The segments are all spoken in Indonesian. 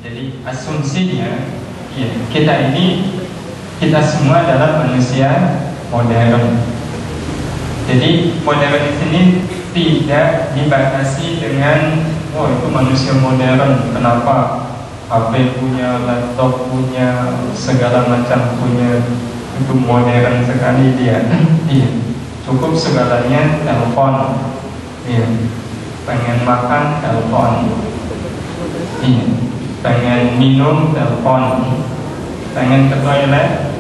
Jadi asumsinya, ya, kita semua adalah manusia modern. Jadi modern di sini tidak dibatasi dengan itu manusia modern. Kenapa? HP punya, laptop punya, segala macam punya, itu modern sekali dia. Iya, cukup segalanya telepon. Iya, pengen makan telepon. Iya, pengen minum telepon, pengen ke toilet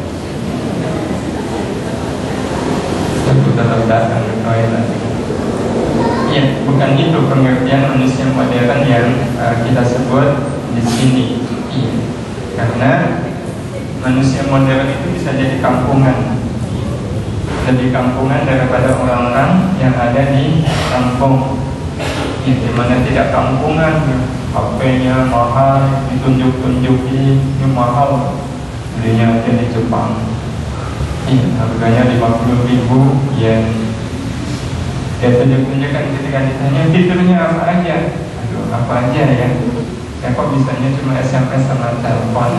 tetap datang ke toilet. Ya, bukan itu pengertian manusia modern yang kita sebut di sini. Ya, karena manusia modern itu bisa jadi kampungan, lebih kampungan daripada orang-orang yang ada di kampung. Ya, dimana tidak kampungan, HP-nya mahal, ditunjuk-tunjukin, ini mahal, belinya aja di Jepang. Harganya 50.000 yen. Dia tunjuk-tunjukkan ketika ditanya fiturnya apa aja. Aduh, apa aja ya? Ya kok bisanya cuma SMS sama telepon.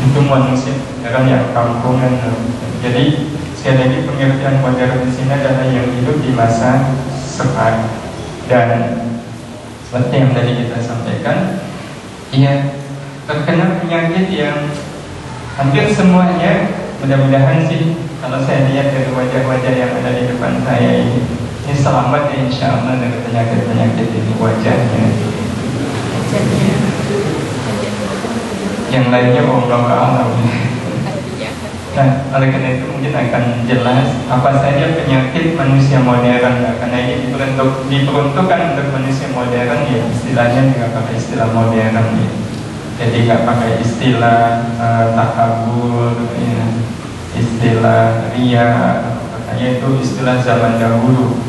Itu manusia kan yang kampungan. Jadi sekali lagi pengertian modern di sini adalah yang hidup di masa sekarang. Dan seperti yang tadi kita sampaikan, ia terkena penyakit yang hampir semuanya, mudah-mudahan sih kalau saya lihat dari wajah-wajah yang ada di depan saya ini selamat ya insya Allah dari penyakit-penyakit ini wajahnya. Yang lainnya Allah alam. Nah, oleh karena itu mungkin akan jelas apa saja penyakit manusia modern. Karena ini diperuntukkan untuk manusia modern ya, istilahnya juga pakai istilah modern ya. Jadi nggak pakai istilah takabur, ya, istilah ria, makanya itu istilah zaman dahulu,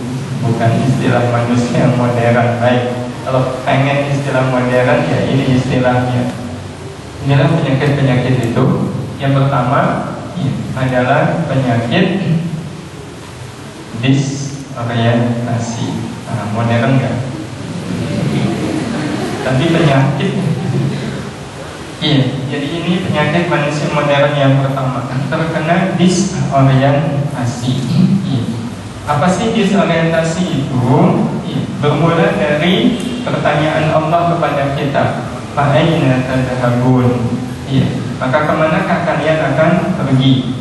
bukan istilah manusia modern. Baik, kalau pengen istilah modern ya ini istilahnya. Inilah penyakit-penyakit itu. Yang pertama ya, adalah penyakit disorientasi. Modern nggak? Tapi penyakit. Iya, jadi ini penyakit manusia modern yang pertama, terkena disorientasi. Iya. Apa sih disorientasi itu? Iya. Bermula dari pertanyaan Allah kepada kita, Fa'aina tadhabun? Iya. Maka kemanakah kalian akan pergi?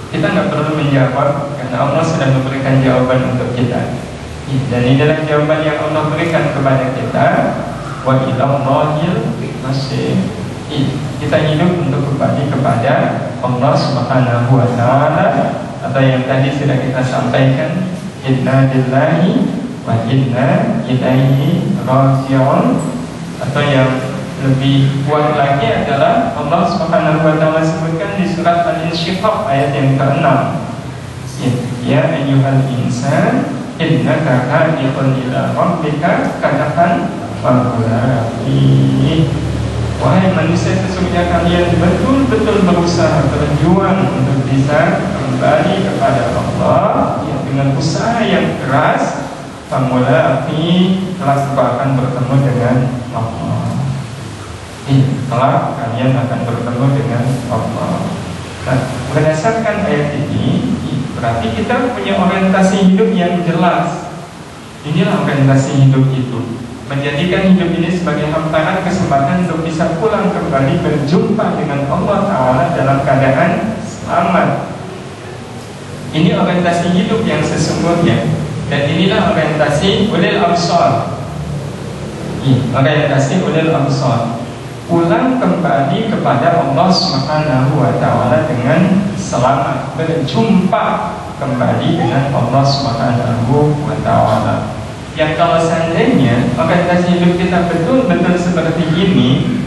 Kita nggak perlu menjawab karena Allah sudah memberikan jawaban untuk kita. Iya. Dan inilah jawaban yang Allah berikan kepada kita. Wa ilallahil masih kita hidup untuk kembali kepada Allah Subhanahu wa ta'ala, atau yang tadi sudah kita sampaikan, inna lillahi wa inna ilaihi raji'un, atau yang lebih kuat lagi adalah Allah Subhanahu wa ta'ala sebutkan di surat Al-Insyiqaq ayat yang ke-6, ya ayyuhal insan innaka kadihun ila rabbika kadhan. Wahai manusia, sesungguhnya kalian betul-betul berusaha berjuang untuk bisa kembali kepada Allah ya, dengan usaha yang keras. Famulaqi, kelak akan bertemu dengan Allah. Kelak kalian akan bertemu dengan Allah. Nah, berdasarkan ayat ini berarti kita punya orientasi hidup yang jelas. Inilah orientasi hidup itu, menjadikan hidup ini sebagai hamparan kesempatan untuk bisa pulang kembali berjumpa dengan Allah Ta'ala dalam keadaan selamat. Ini orientasi hidup yang sesungguhnya. Dan inilah orientasi ulil absar. Orientasi ulil absar, pulang kembali kepada Allah Subhanahu wa ta'ala dengan selamat, berjumpa kembali dengan Allah Subhanahu wa ta'ala. Yang kalau seandainya orientasi hidup kita betul-betul seperti ini,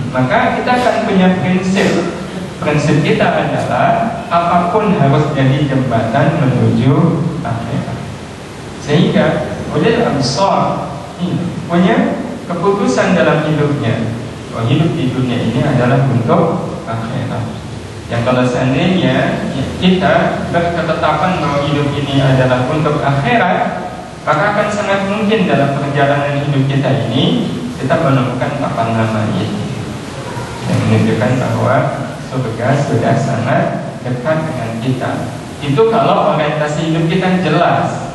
maka kita akan punya prinsip. Prinsip kita adalah apapun harus jadi jembatan menuju akhirat. Sehingga ulil absar punya keputusan dalam hidupnya, bahwa hidup di dunia ini adalah untuk akhirat. Yang kalau seandainya kita berketetapan bahwa hidup ini adalah untuk akhirat, maka akan sangat mungkin dalam perjalanan hidup kita ini kita menemukan papan nama ini yang menunjukkan bahwa surga sudah sangat dekat dengan kita. Itu kalau orientasi hidup kita jelas,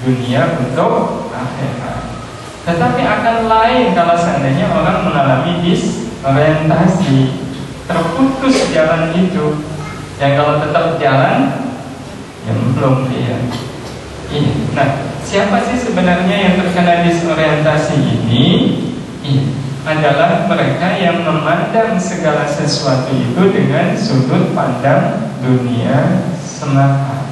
dunia untuk akhirat. Tetapi akan lain kalau seandainya orang mengalami disorientasi, terputus jalan itu. Yang kalau tetap jalan, yang belum dia. Nah, siapa sih sebenarnya yang terkena disorientasi ini? Adalah mereka yang memandang segala sesuatu itu dengan sudut pandang dunia semata.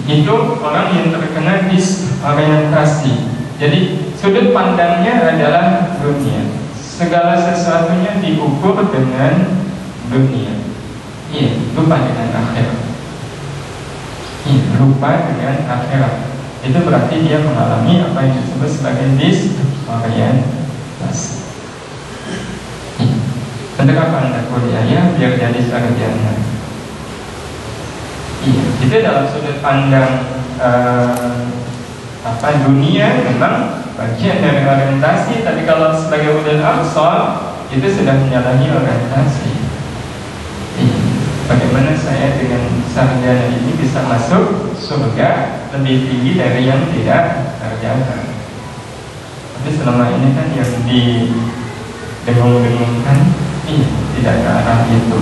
Itu orang yang terkena disorientasi. Jadi sudut pandangnya adalah dunia. Segala sesuatunya diukur dengan dunia. Lupa dengan akhirat. Lupa dengan akhirat. Itu berarti dia mengalami apa yang disebut sebagai disorientasi. Untuk apa Anda kuliah ya? Biar jadi sarjana. Itu dalam sudut pandang dunia memang bagian dari orientasi. Tapi kalau sebagai ulil absar itu sudah menyalahi orientasi. Bagaimana saya dengan sarjana ini bisa masuk surga lebih tinggi dari yang tidak sarjana? Tapi selama ini kan yang didengung-dengungkan tidak ke arah itu.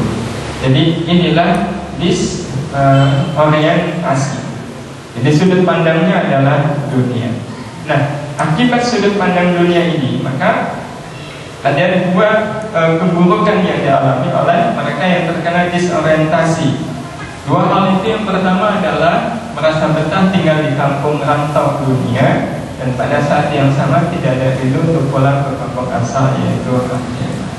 Jadi inilah disorientasi. Jadi sudut pandangnya adalah dunia. Nah, akibat sudut pandang dunia ini, maka ada dua keburukan yang dialami oleh mereka yang terkena disorientasi. Dua hal itu, yang pertama adalah merasa betah tinggal di kampung rantau dunia, dan pada saat yang sama tidak ada rindu untuk pulang ke kampung asal, yaitu akhirat.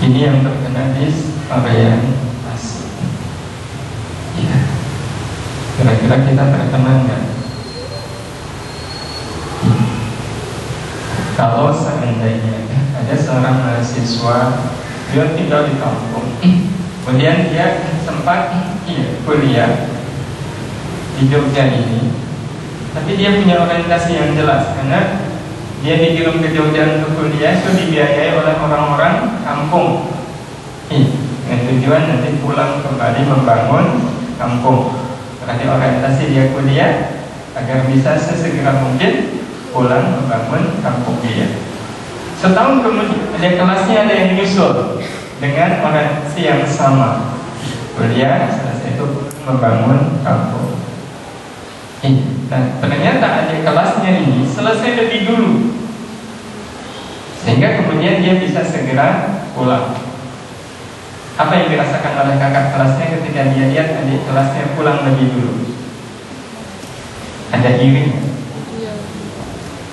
Ini yang terkena disorientasi. Kira-kira kita terkena enggak? Kalau seandainya ada seorang mahasiswa, dia tinggal di kampung, kemudian dia sempat kuliah di Jogja ini, tapi dia punya orientasi yang jelas, karena dia dikirim ke Jogja untuk kuliah itu dibiayai oleh orang-orang kampung, dengan tujuan nanti pulang kembali membangun kampung. Berarti orientasi dia kuliah agar bisa sesegera mungkin pulang membangun kampung dia. Setahun kemudian ada kelasnya ada yang nyusul dengan orientasi yang sama, kuliah selesai itu membangun kampung. Dan ternyata ada kelasnya ini selesai lebih dulu, sehingga kemudian dia bisa segera pulang. Apa yang dirasakan oleh kakak kelasnya ketika dia lihat adik kelasnya pulang lebih dulu? Ada iri?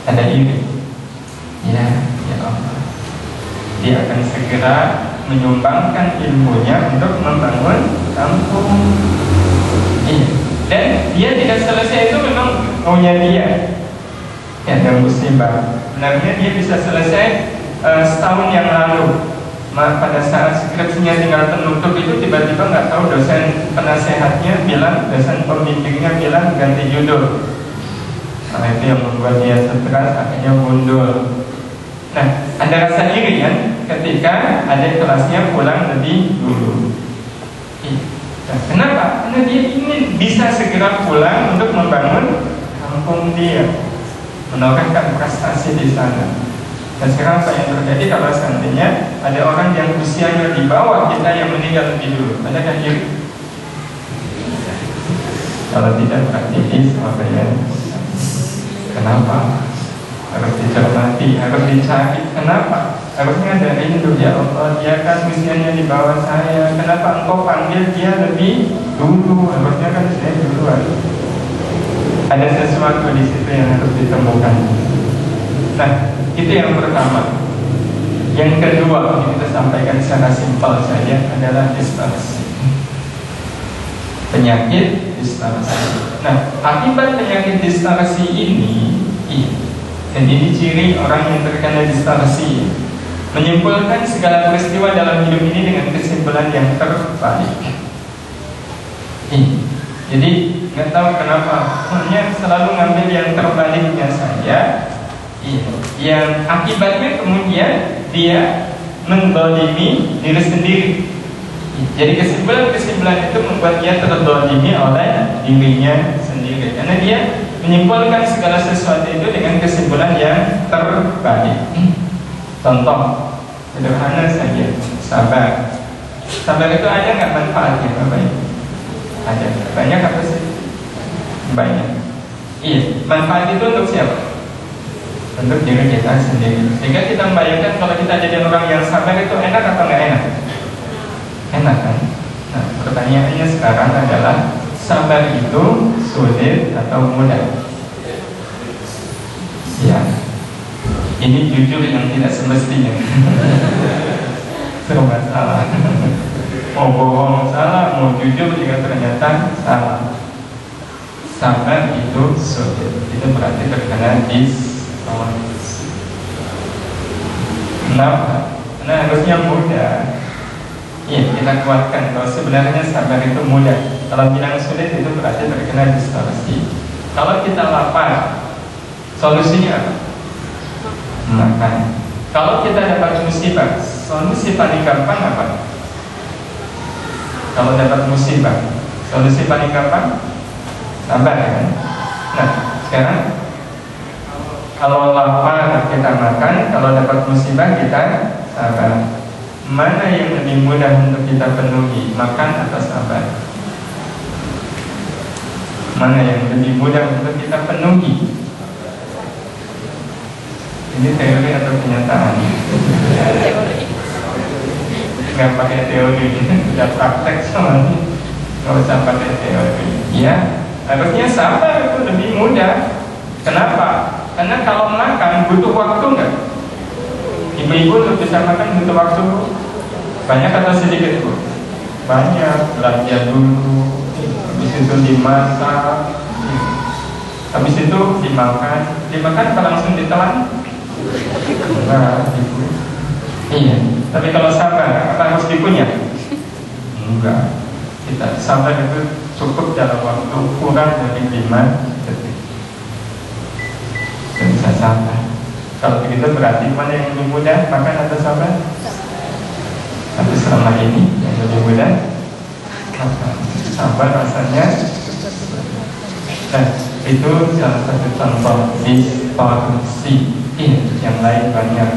Ada iri? Ya Allah. Dia akan segera menyumbangkan ilmunya untuk membangun kampung. Dan dia tidak selesai itu memang maunya dia. Ada musibah. Sebenarnya dia bisa selesai setahun yang lalu. Pada saat skripsinya tinggal penutup itu tiba-tiba nggak tahu dosen penasehatnya bilang, dosen pembimbingnya bilang ganti judul. Nah, itu yang membuat dia stres, akhirnya mundur. Nah, ada rasa iri kan ketika ada kelasnya pulang lebih dulu. Nah, kenapa? Karena dia ingin bisa segera pulang untuk membangun kampung dia, menorehkan prestasi di sana. Dan sekarang apa yang terjadi kalau seandainya ada orang yang usianya di bawah kita yang meninggal lebih dulu? Adakah iri? Kalau tidak berarti disorientasi. Kenapa? Harus dicermati, harus dicari. Kenapa? Harusnya ada rindu, ya Allah, dia kan usianya di bawah saya. Kenapa engkau panggil dia lebih dulu? Harusnya kan saya duluan. Ada sesuatu di situ yang harus ditemukan. Nah, itu yang pertama. Yang kedua, yang kita sampaikan secara simpel saja adalah distorsi. Penyakit distorsi. Nah, akibat penyakit distorsi ini, dan ini ciri orang yang terkena distorsi, menyimpulkan segala peristiwa dalam hidup ini dengan kesimpulan yang terbalik. Jadi nggak tahu kenapa, hanya selalu ngambil yang terbaliknya saja. Iya. Yang akibatnya kemudian dia mendolimi diri sendiri. Jadi kesimpulan-kesimpulan itu membuat dia terdolimi oleh dirinya sendiri, karena dia menyimpulkan segala sesuatu itu dengan kesimpulan yang terbalik. Contoh sederhana saja, sabar. Sabar itu ada nggak manfaatnya, Bapak Ibu? Ada. Banyak apa sih? Banyak. Iya. Manfaat itu untuk siapa? Untuk diri kita sendiri. Sehingga kita membayangkan kalau kita jadi orang yang sabar itu enak atau nggak enak? Enak kan? Nah, pertanyaannya sekarang adalah sabar itu sulit atau mudah? Ya, ini jujur yang tidak semestinya. Serba salah. Mau bohong salah, mau jujur juga ternyata salah. Sabar itu sulit. Itu berarti terkena distorsi. Kenapa? Karena harusnya mudah. Iya, kita kuatkan kalau sebenarnya sabar itu mudah. Kalau bilang sulit itu berarti terkena distorsi. Kalau kita lapar, solusinya apa? Makan. Kalau kita dapat musibah, solusi paling gampang apa? Kalau dapat musibah, solusi paling gampang sabar, kan? Nah, sekarang kalau lapar kita makan, kalau dapat musibah kita sabar. Mana yang lebih mudah untuk kita penuhi, makan atau sabar? Mana yang lebih mudah untuk kita penuhi? Ini teori atau kenyataan? Teori. Nggak pakai teori, sudah praktek soalnya. Nggak usah pakai teori. Ya, harusnya sabar itu lebih mudah. Kenapa? Karena kalau makan butuh waktu nggak? Ibu-ibu untuk bisa makan butuh waktu banyak atau sedikit, Bu? Banyak. Belanja dulu, habis itu dimasak, habis itu dimakan. Dimakan apa langsung ditelan? Enggak, Ibu. Iya. Tapi kalau sabar, apa harus dikunyah? Enggak. Kita sabar itu cukup dalam waktu kurang dari 5 detik. Dan bisa sabar. Kalau begitu berarti mana yang lebih mudah, makan atau sabar? Tapi selama ini yang lebih mudah makan. Sabar rasanya. Nah, itu salah satu contoh distorsi. Yang lain banyak.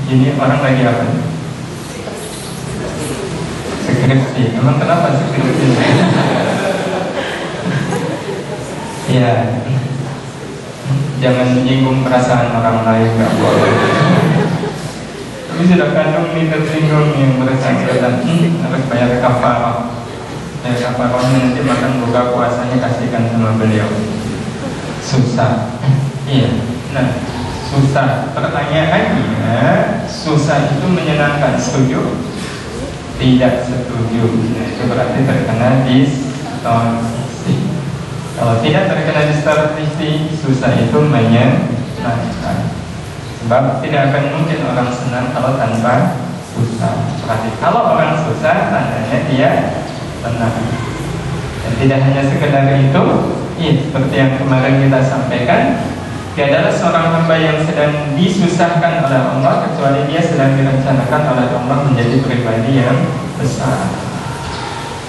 Ini orang lagi apa? Skripsi. Emang kenapa skripsi? Ya. Jangan menyinggung perasaan orang lain, nggak boleh. Tapi sudah kandung nih tersinggung yang bersangkutan, harus bayar kafarah. Ya kafarahnya nanti makan buka puasanya kasihkan sama beliau. Susah. Iya. Nah, susah. Pertanyaannya, susah itu menyenangkan, setuju? Tidak setuju. Nah, itu berarti terkena distorsi. Kalau tidak terkena distorsi, susah itu menyenangkan. Sebab tidak akan mungkin orang senang kalau tanpa susah. Berarti kalau orang susah, tandanya dia senang. Dan tidak hanya sekedar itu, seperti yang kemarin kita sampaikan, dia adalah seorang hamba yang sedang disusahkan oleh Allah, kecuali dia sedang direncanakan oleh Allah menjadi pribadi yang besar.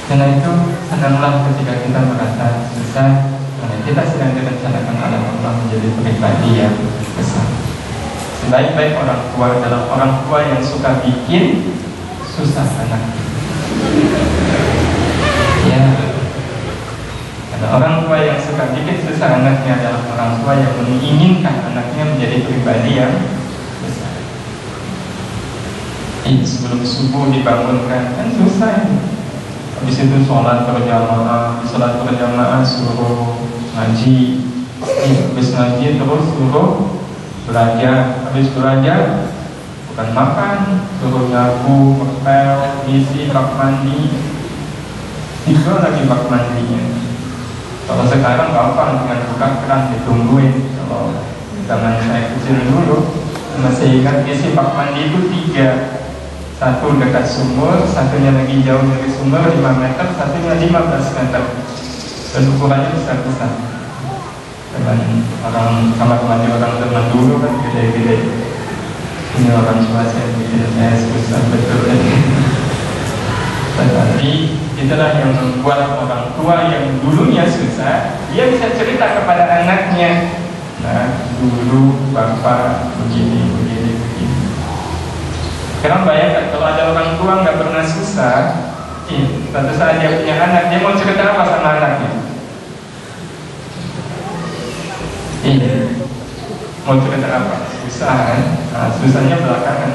Karena itu senanglah ketika kita merasa susah, karena kita sedang direncanakan oleh Allah menjadi pribadi yang besar. Sebaik-baik orang tua adalah orang tua yang suka bikin susah anak. Ya, karena orang tua yang suka bikin susah anaknya adalah orang tua yang menginginkan anaknya menjadi pribadi yang besar. Sebelum subuh dibangunkan kan susah ini. Habis itu sholat berjamaah suruh ngaji, habis ngaji terus suruh belajar, habis belajar bukan makan, suruh nyabu, ngepel, ngisi bak mandi, itu lagi bak mandinya. Kalau sekarang gampang dengan buka keran ditungguin. Kalau zaman saya kecil dulu masih ingat ngisi bak mandi itu 3. Satu dekat sumur, satunya lagi jauh dari sumur 5 meter, satunya 15 meter. Dan ukurannya besar-besar. dengan orang kamar mandi orang zaman dulu kan gede-gede. Ini orang tua saya bikin saya susah betul. Tetapi itulah yang membuat orang tua yang dulunya susah, dia bisa cerita kepada anaknya, nah dulu bapak begini. Sekarang bayangkan kalau ada orang tua nggak pernah susah, suatu saat dia punya anak, dia mau cerita apa sama anaknya? Mau cerita apa? Susah kan? Nah, susahnya belakangan.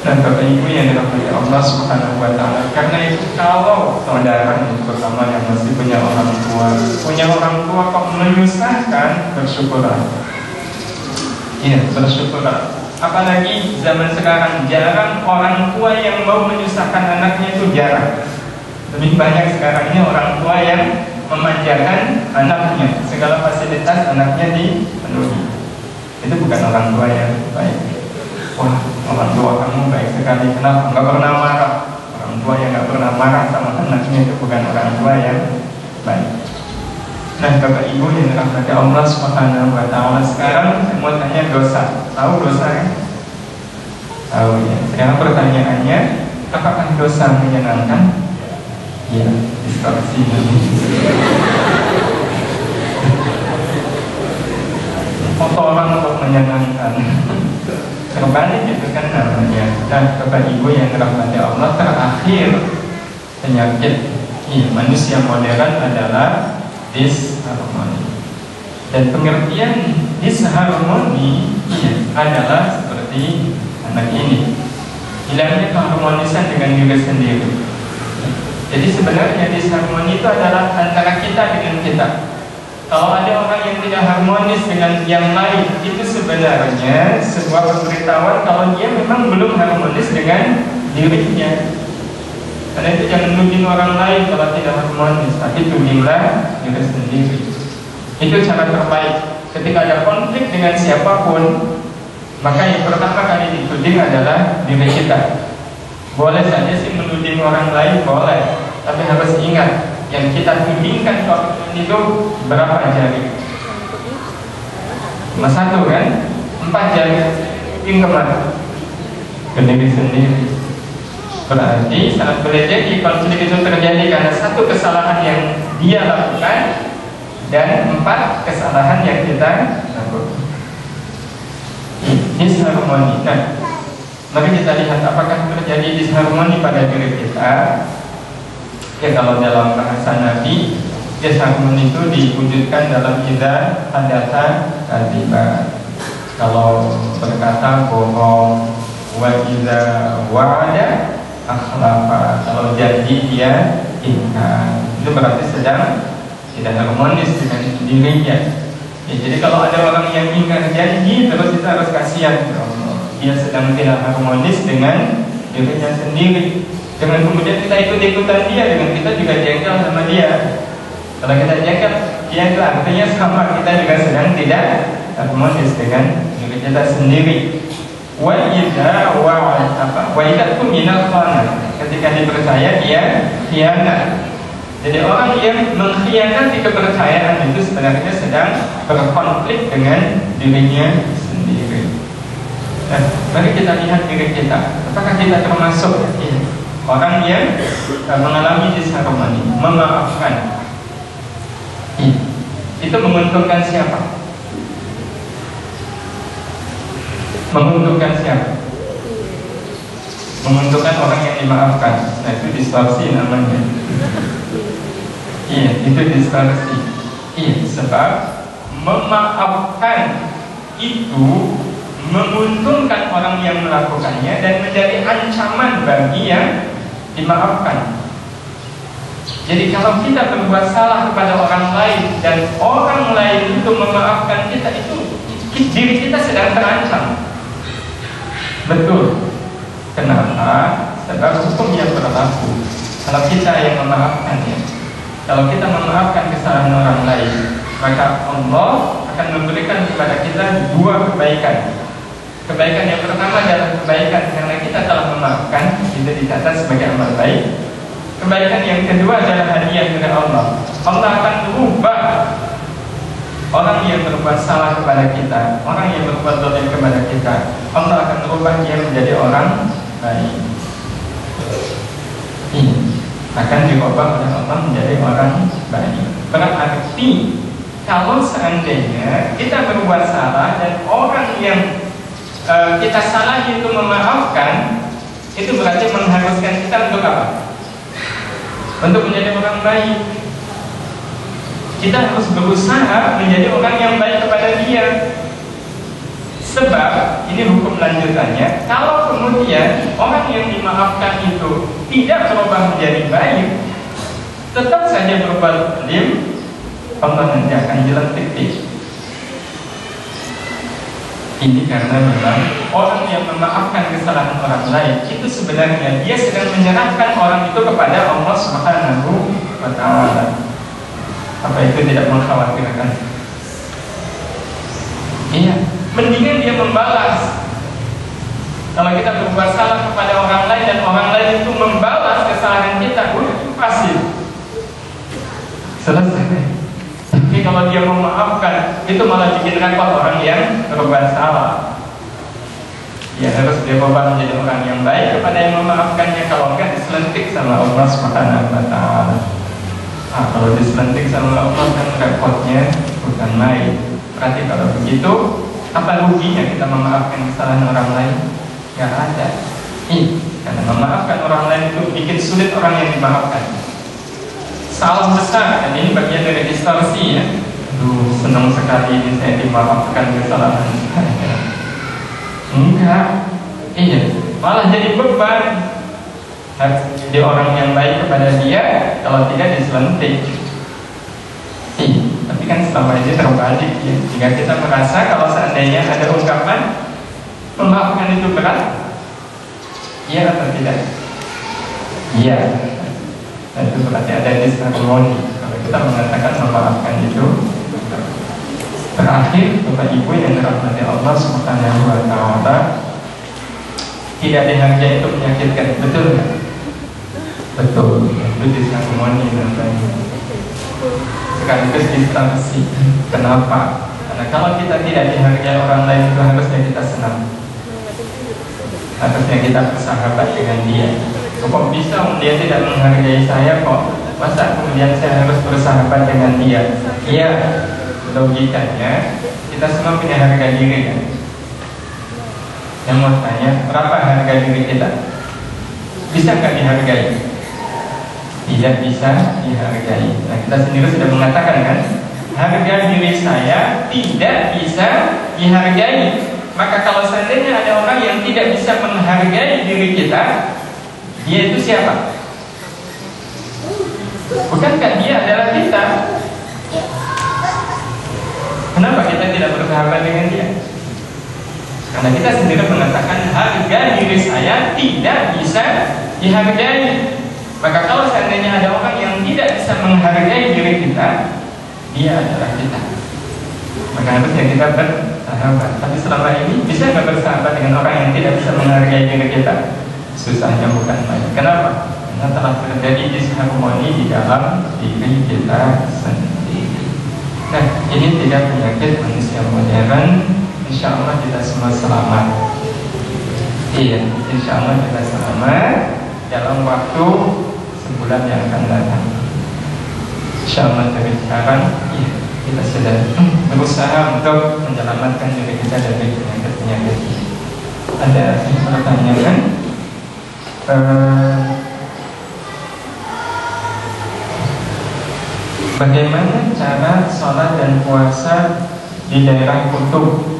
Dan Bapak Ibu yang dirahmati Allah Subhanahu wa Ta'ala, karena itu kalau saudara terutama yang masih punya orang tua kok menyusahkan, bersyukurlah. Iya, bersyukurlah. Apalagi zaman sekarang jarang orang tua yang mau menyusahkan anaknya, itu jarang. Lebih banyak sekarang ini orang tua yang memanjakan anaknya, segala fasilitas anaknya dipenuhi. Itu bukan orang tua yang baik. Wah, orang tua kamu baik sekali, kenapa? Nggak pernah marah. Orang tua yang nggak pernah marah sama anaknya itu bukan orang tua yang baik. Nah, Bapak Ibu yang dirahmati Allah Subhanahu wa Ta'ala, sekarang saya mau tanya dosa. Tahu dosa kan? Tahu ya. Sekarang pertanyaannya, apakah dosa menyenangkan? Ya, distorsi. Foto orang untuk menyenangkan. Terbalik itu kan namanya. Dan Bapak Ibu yang dirahmati Allah, terakhir penyakit manusia modern adalah disharmoni. Dan pengertian disharmoni adalah seperti anak ini, hilangnya keharmonisan dengan diri sendiri. Jadi sebenarnya disharmoni itu adalah antara kita dengan kita. Kalau ada orang yang tidak harmonis dengan yang lain, itu sebenarnya sebuah pemberitahuan kalau dia memang belum harmonis dengan dirinya. Karena itu jangan nuding orang lain kalau tidak harmonis, tapi tudinglah diri sendiri. Itu cara terbaik. Ketika ada konflik dengan siapapun, maka yang pertama kali dituding adalah diri kita. Boleh saja sih menuding orang lain, boleh, tapi harus ingat yang kita tudingkan itu berapa jari? Cuma satu kan? 4 jari. Tuding kemana? Ke diri sendiri. Berarti sangat boleh jadi konflik itu terjadi karena satu kesalahan yang dia lakukan dan 4 kesalahan yang kita lakukan. Disharmoni. Nah, mari kita lihat apakah terjadi disharmoni pada diri kita. Ya, kalau dalam bahasa Nabi, disharmoni itu diwujudkan dalam idza hadatsa kadziba. Kalau berkata bohong, wa idza wa'ada akhlafa. Kalau janji dia ingkar. Itu berarti sedang tidak harmonis dengan dirinya. Ya, jadi kalau ada orang yang ingkar janji, terus kita harus kasihan. Dia sedang tidak harmonis dengan dirinya sendiri. Dengan kemudian kita ikut-ikutan dia, dengan kita juga jengkel sama dia. Kalau kita jengkel, dia itu artinya sama kita juga sedang tidak harmonis dengan diri kita sendiri. Wa idza minal khana. Ketika dipercaya dia khianat. Jadi orang yang mengkhianati kepercayaan itu sebenarnya sedang berkonflik dengan dirinya sendiri. Nah, mari kita lihat diri kita. Apakah kita termasuk orang yang mengalami disharmoni, memaafkan? Itu menguntungkan siapa? Menguntungkan siapa? Menguntungkan orang yang dimaafkan. Nah, itu distorsi namanya. Iya, itu distorsi. Iya, sebab memaafkan itu menguntungkan orang yang melakukannya dan menjadi ancaman bagi yang dimaafkan. Jadi kalau kita berbuat salah kepada orang lain dan orang lain itu memaafkan kita, itu diri kita sedang terancam. Betul. Kenapa? Sebab hukum yang berlaku. Kalau kita yang memaafkannya, kalau kita memaafkan kesalahan orang lain, maka Allah akan memberikan kepada kita 2 kebaikan. Kebaikan yang pertama adalah kebaikan karena kita telah memaafkan, itu dicatat sebagai amal baik. Kebaikan yang kedua adalah hadiah dari Allah. Allah akan berubah Orang yang berbuat salah kepada kita, orang yang berbuat zalim kepada kita, Allah akan merubah dia menjadi orang baik. Ini akan dirubah oleh Allah menjadi orang baik. Berarti kalau seandainya kita berbuat salah dan orang yang kita salah itu memaafkan, itu berarti mengharuskan kita untuk apa? Untuk menjadi orang baik. Kita harus berusaha menjadi orang yang baik kepada dia. Sebab ini hukum lanjutannya, kalau kemudian orang yang dimaafkan itu tidak berubah menjadi baik, tetap saja berbuat zalim, Allah nanti akan jelentik. Ini karena memang orang yang memaafkan kesalahan orang lain itu sebenarnya dia sedang menyerahkan orang itu kepada Allah Subhanahu wa Ta'ala. Apa itu tidak mengkhawatirkan? Iya, mendingan dia membalas. Kalau kita berbuat salah kepada orang lain dan orang lain itu membalas kesalahan kita, itu pasti selesai. Tapi kalau dia memaafkan, itu malah bikin repot orang yang berbuat salah. Ya harus dia berubah menjadi orang yang baik kepada yang memaafkannya. Kalau enggak diselentik sama Allah Subhanahu wa Ta'ala. Kalau diselentik sama Allah kan repotnya bukan main. Berarti kalau begitu, apa ruginya kita memaafkan kesalahan orang lain? Gak ada. Karena memaafkan orang lain itu bikin sulit orang yang dimaafkan. Salah besar, dan ini bagian dari distorsi ya. Aduh, senang sekali ini saya dimaafkan kesalahan saya. Enggak. Malah jadi beban. Jadi orang yang baik kepada dia, kalau tidak diselentik. Tapi kan selama ini terbalik ya. Jika kita merasa kalau seandainya ada ungkapan memaafkan itu berat, iya atau tidak? Iya. Dan itu berarti ada disharmoni. Kalau kita mengatakan memaafkan itu terakhir, Bapak Ibu yang dirahmati Allah Subhanahu wa Ta'ala, tidak dihargai itu menyakitkan, betul nggak? Betul, itu disharmoni namanya. Sekaligus distorsi. Kenapa? Karena kalau kita tidak dihargai orang lain itu harusnya kita senang. Harusnya kita bersahabat dengan dia. Kok bisa dia tidak menghargai saya kok? Masa kemudian saya harus bersahabat dengan dia? Iya, logikanya kita semua punya harga diri kan? Yang mau tanya, berapa harga diri kita? Bisa nggak dihargai? Tidak bisa dihargai. Nah, kita sendiri sudah mengatakan kan, harga diri saya tidak bisa dihargai. Maka kalau seandainya ada orang yang tidak bisa menghargai diri kita, dia itu siapa? Bukankah dia adalah kita? Kenapa kita tidak bersahabat dengan dia? Karena kita sendiri mengatakan harga diri saya tidak bisa dihargai. Maka kalau seandainya ada orang yang tidak bisa menghargai diri kita, dia adalah kita. Maka harusnya kita bersahabat. Tapi selama ini bisa nggak bersahabat dengan orang yang tidak bisa menghargai diri kita? Susahnya bukan main. Kenapa? Karena telah terjadi disharmoni di dalam diri kita sendiri. Nah, ini tidak penyakit manusia modern. Insya Allah kita semua selamat. Iya, insya Allah kita selamat dalam waktu sebulan yang akan datang. Insya Allah dari sekarang, iya, kita sudah berusaha untuk menyelamatkan diri kita dari penyakit-penyakit ini. Ada yang pertanyaan? Bagaimana cara sholat dan puasa di daerah kutub?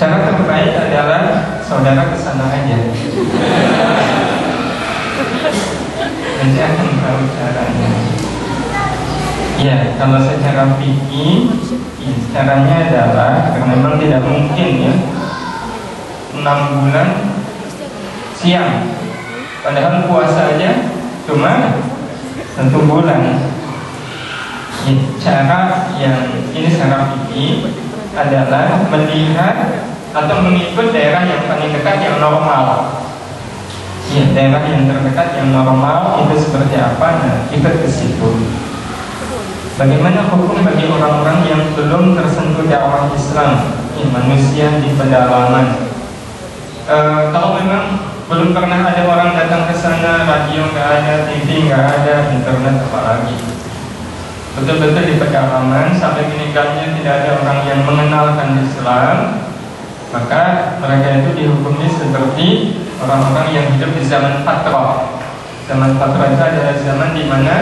Cara terbaik adalah saudara kesana aja. Nanti akan tahu caranya. Ya, kalau secara fikih, caranya adalah karena memang tidak mungkin ya 6 bulan siang, padahal puasanya cuma 1 bulan. Ya, cara yang ini secara fikih adalah melihat atau mengikut daerah yang paling dekat yang normal. Ya, daerah yang terdekat yang normal itu seperti apa? Nah, ikut ke situ. Bagaimana hukum bagi orang-orang yang belum tersentuh dakwah Islam, manusia di pedalaman? Kalau memang belum pernah ada orang datang ke sana, radio nggak ada, TV nggak ada, internet apalagi, betul-betul di pedalaman sampai meninggalnya tidak ada orang yang mengenalkan Islam, maka mereka itu dihukumi seperti orang-orang yang hidup di zaman fatrah. Zaman fatrah itu adalah zaman di mana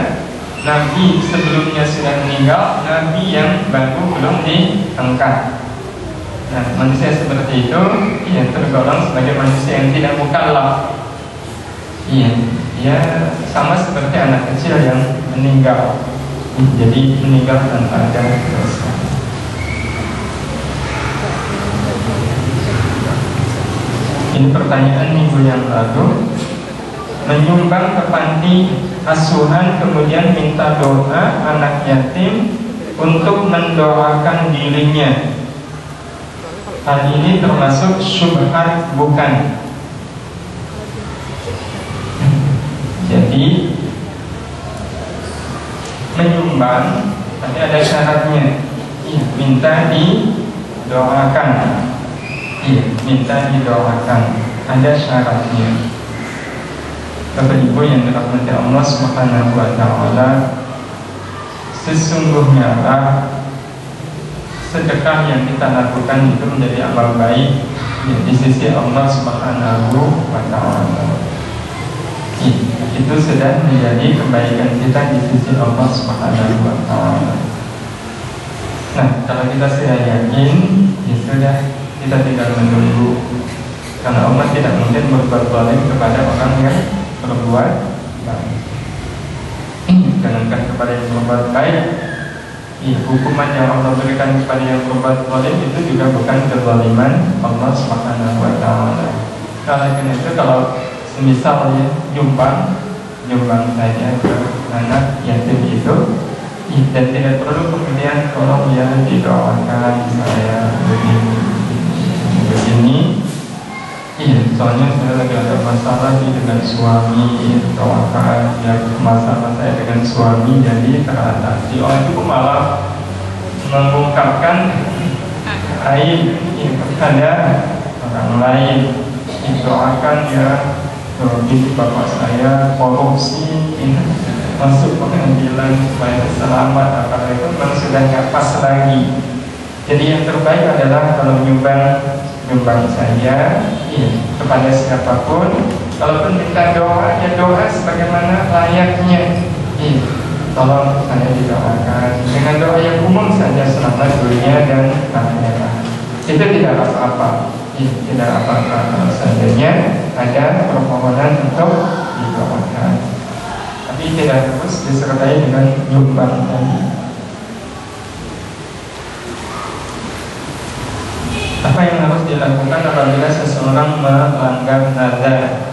Nabi sebelumnya sudah meninggal, Nabi yang baru belum diangkat. Nah, manusia seperti itu yang tergolong sebagai manusia yang tidak mukallaf. Dia sama seperti anak kecil yang meninggal. Jadi meninggal tanpa ada dosa. Ini pertanyaan minggu yang lalu. Menyumbang ke panti asuhan kemudian minta doa anak yatim untuk mendoakan dirinya, hal ini termasuk syubhat bukan? Jadi menyumbang tapi ada syaratnya, minta didoakan, minta didoakan, ada syaratnya. Bapak Ibu yang dirahmati Allah Subhanahu wa taala, sesungguhnya sedekah yang kita lakukan itu menjadi amal baik di sisi Allah Subhanahu wa taala. Itu sudah menjadi kebaikan kita di sisi Allah Subhanahu wa taala. Nah, kalau kita sudah yakin, ya sudah, kita tidak menunggu, karena Allah tidak mungkin berbuat zalim kepada orang yang berbuat baik. Jangankan kepada yang berbuat baik, hukuman yang Allah berikan kepada yang berbuat zalim itu juga bukan kezaliman Allah Subhanahu wa taala. Karena itu kalau misalnya nyumbang saja ke anak yatim itu, dan tidak perlu kemudian tolong ya didoakan saya begini. Soalnya saya lagi ada masalah dengan suami, doakan ya masalah saya dengan suami jadi teratasi. Orang itu malah mengungkapkan aib kepada orang lain. Doakan ya, ini bapak saya korupsi, masuk pengadilan supaya selamat, apa itu memang sudah nggak pas lagi. Jadi yang terbaik adalah kalau nyumbang saja kepada siapapun. Kalaupun minta doa, ya doa sebagaimana layaknya. Tolong saya didoakan dengan doa yang umum saja, selamat dunia dan akhirat. Itu tidak apa-apa, tidak apa-apa kalau seandainya ada permohonan untuk didoakan. Tapi tidak harus disertai dengan nyumbang tadi. Apa yang harus dilakukan apabila seseorang melanggar nazar?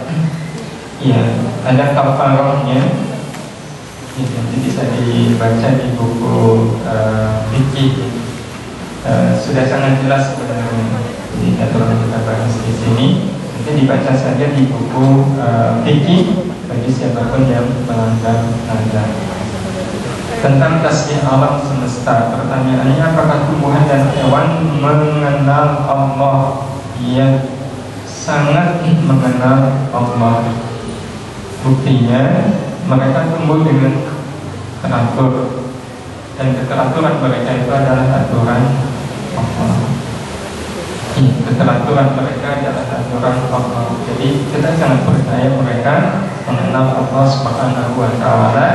Ada kafarahnya. Nanti bisa dibaca di buku fikih. Sudah sangat jelas sebenarnya. Jadi tidak perlu kita bahas di sini. Nanti dibaca saja di buku fikih bagi siapapun yang melanggar nazar. Tentang tasbih alam semesta, pertanyaannya apakah tumbuhan dan hewan mengenal Allah? Ia sangat mengenal Allah. Buktinya mereka tumbuh dengan teratur, dan keteraturan mereka itu adalah aturan Allah. Keteraturan mereka adalah aturan Allah. Jadi kita sangat percaya mereka mengenal Allah Subhanahu wa taala.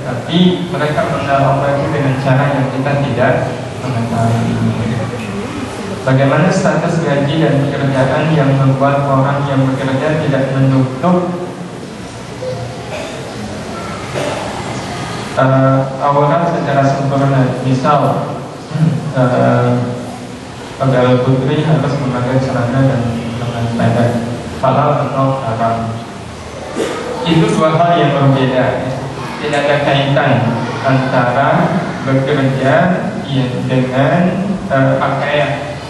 Tapi mereka mengenal Allah itu dengan cara yang kita tidak mengetahui. Bagaimana status gaji dan pekerjaan yang membuat orang yang bekerja tidak menutup aurat secara sempurna? Misal pegawai putri harus memakai celana dan lengan pendek, halal atau haram. Itu dua hal yang berbeda. Tidak ada kaitan antara bekerja dengan pakaian.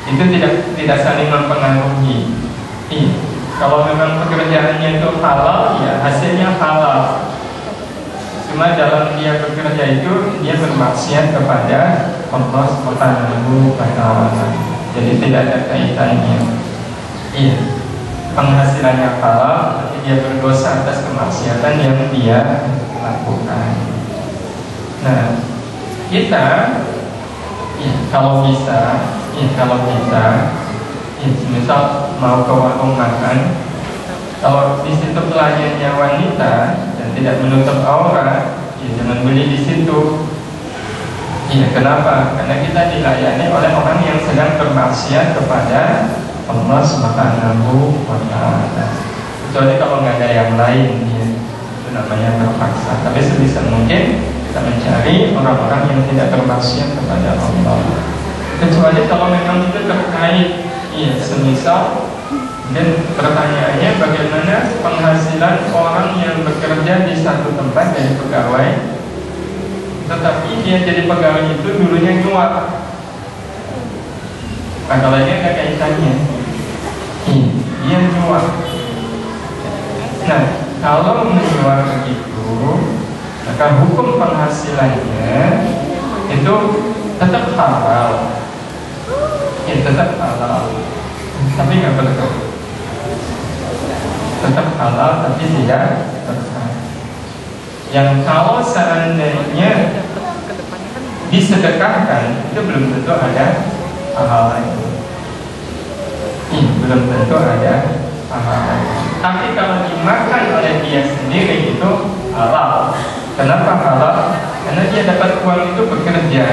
Itu tidak saling mempengaruhi. Kalau memang pekerjaannya itu halal, ya hasilnya halal. Cuma dalam dia bekerja itu dia bermaksiat kepada Allah Subhanahu wa Ta'ala. Jadi tidak ada kaitannya. Iya, penghasilannya halal, tapi dia berdosa atas kemaksiatan yang dia lakukan. Nah, kita, ya, kalau bisa, misal mau ke warung makan, kalau di situ pelayannya wanita dan tidak menutup aurat, ya jangan beli di situ. Iya, kenapa? Karena kita dilayani oleh orang yang sedang bermaksiat kepada Allah Subhanahu wa Ta'ala. Kecuali kalau nggak ada yang lain, ya, itu namanya terpaksa. Tapi sebisa mungkin kita mencari orang-orang yang tidak bermaksiat kepada Allah. Kecuali kalau memang itu terkait, ya, semisal. Dan pertanyaannya, bagaimana penghasilan orang yang bekerja di satu tempat jadi pegawai, tetapi dia jadi pegawai itu dulunya nyuap. Nah, kalau ini ada kaitannya, dia nyuap. Nah, kalau menyuap begitu, maka hukum penghasilannya itu tetap halal, ya tetap halal, tapi nggak berkah. Tetap halal tapi tidak berkah. Yang kalau seandainya disedekahkan itu belum tentu ada pahala itu. Belum tentu ada pahala. Tapi kalau dimakan oleh dia sendiri itu halal. Kenapa halal? Karena dia dapat uang itu bekerja.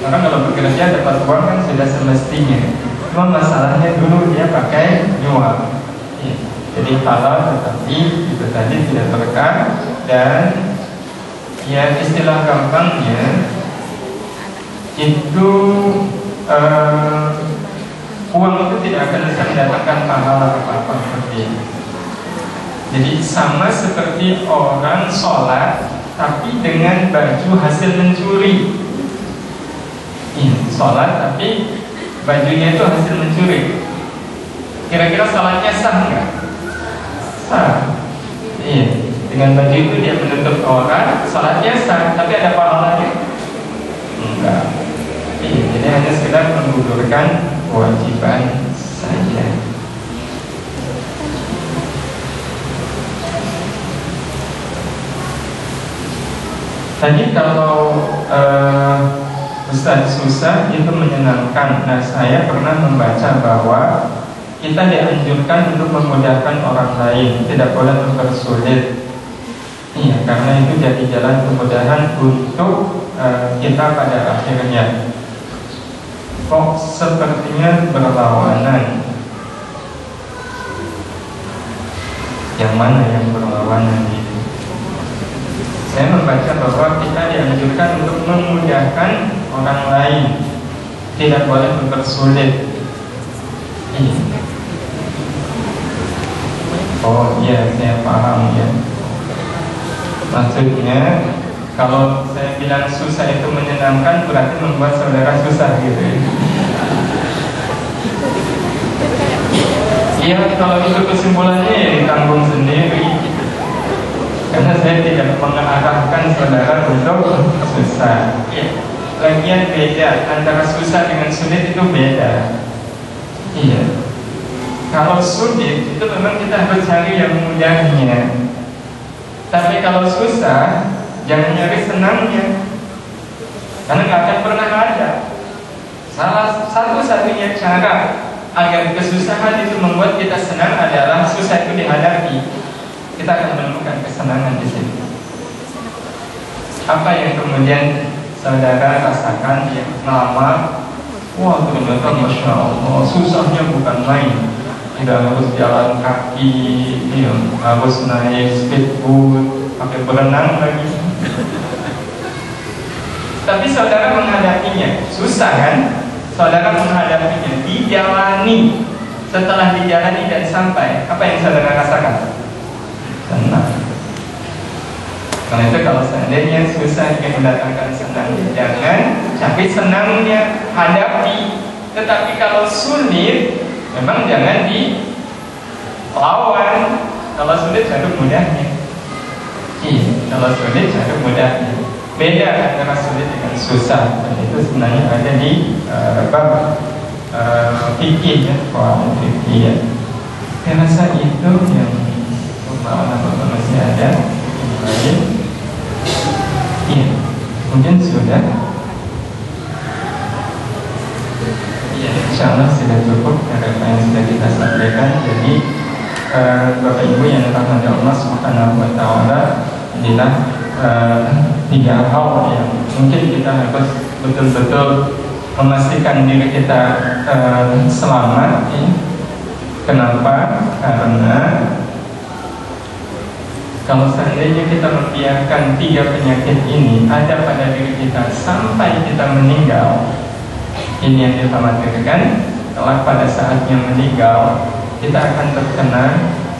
Karena kalau bekerja dapat uang kan sudah semestinya. Cuma masalahnya dulu dia pakai nyuap. Jadi halal tetapi itu tadi tidak berkah. Dan ya istilah gampangnya itu uang itu tidak akan bisa mendatangkan pahala apa-apa seperti ini. Jadi sama seperti orang sholat tapi dengan baju hasil mencuri. Sholat tapi bajunya itu hasil mencuri. Kira-kira sholatnya sah nggak? Sah. Iya. Dengan baju itu dia menutup aurat, sholatnya sah, tapi ada pahalanya? Enggak. Iya. Jadi hanya sekedar menggugurkan kewajiban saja. Tadi kalau Ustaz susah itu menyenangkan. Nah, saya pernah membaca bahwa kita dianjurkan untuk memudahkan orang lain, tidak boleh mempersulit. Iya, karena itu jadi jalan kemudahan untuk kita pada akhirnya. Kok sepertinya berlawanan? Yang mana yang berlawanan ini? Saya membaca bahwa kita dianjurkan untuk memudahkan orang lain, tidak boleh mempersulit. Oh iya, saya paham ya. Maksudnya kalau saya bilang susah itu menyenangkan, berarti membuat saudara susah gitu ya. Iya, kalau itu kesimpulannya ya ditanggung sendiri. Karena saya tidak mengarahkan saudara untuk susah. Ya, lagian beda antara susah dengan sulit itu beda. Iya. Kalau sulit itu memang kita harus cari yang mudahnya. Tapi kalau susah, jangan nyari senangnya, karena nggak akan pernah ada. Salah satu-satunya cara agar kesusahan itu membuat kita senang adalah susah itu dihadapi. Kita akan menemukan kesenangan di situ. Apa yang kemudian saudara rasakan yang melamar? Wah, ternyata Masya Allah, susahnya bukan main. Tidak harus jalan kaki, ya, harus naik speedboat, pakai berenang lagi. Tapi saudara menghadapinya, susah kan? Saudara menghadapinya, dijalani. Setelah dijalani dan sampai, apa yang saudara rasakan? Senang. Karena itu kalau seandainya susah ingin mendatangkan senang, jangan, tapi senangnya hadapi. Tetapi kalau sulit, memang jangan dilawan. Kalau sulit baru mudahnya. Kalau sulit ada mudahnya. Beda antara sulit dengan susah, dan itu sebenarnya ada di bab fikih ya, kalau fikih ya. Saya rasa itu yang bapak masih ada yang lain. Iya, mungkin sudah. Iya, insya Allah sudah cukup dari apa yang sudah kita sampaikan. Jadi Bapak Ibu yang dirahmati Allah Subhanahu Wa Taala, inilah 3 hal yang mungkin kita harus betul-betul memastikan diri kita selamat. Ya. Kenapa? Karena kalau seandainya kita membiarkan 3 penyakit ini ada pada diri kita sampai kita meninggal, ini yang dikhawatirkan. Setelah pada saatnya meninggal, kita akan terkena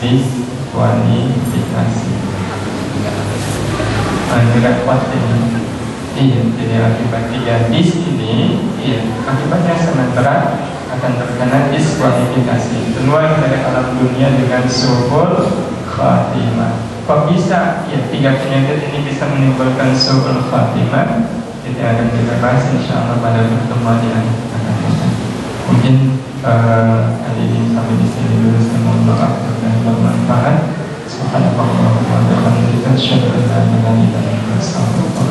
diskualifikasi. Repot ini. Iya, jadi akibat 3 dis ini, iya, akibatnya sangat berat, akan terkena diskualifikasi, keluar dari alam dunia dengan su'ul khatimah. Kok bisa? Ya, 3 penyakit ini bisa menimbulkan su'ul khatimah. Itu akan kita bahas insyaallah pada pertemuan yang akan datang. Mungkin kali ini sampai di sini dulu. Saya mohon maaf dan bermanfaat. Subhanallah wa bihamdihi, asyhadu an la ilaha illa anta, astaghfirullah.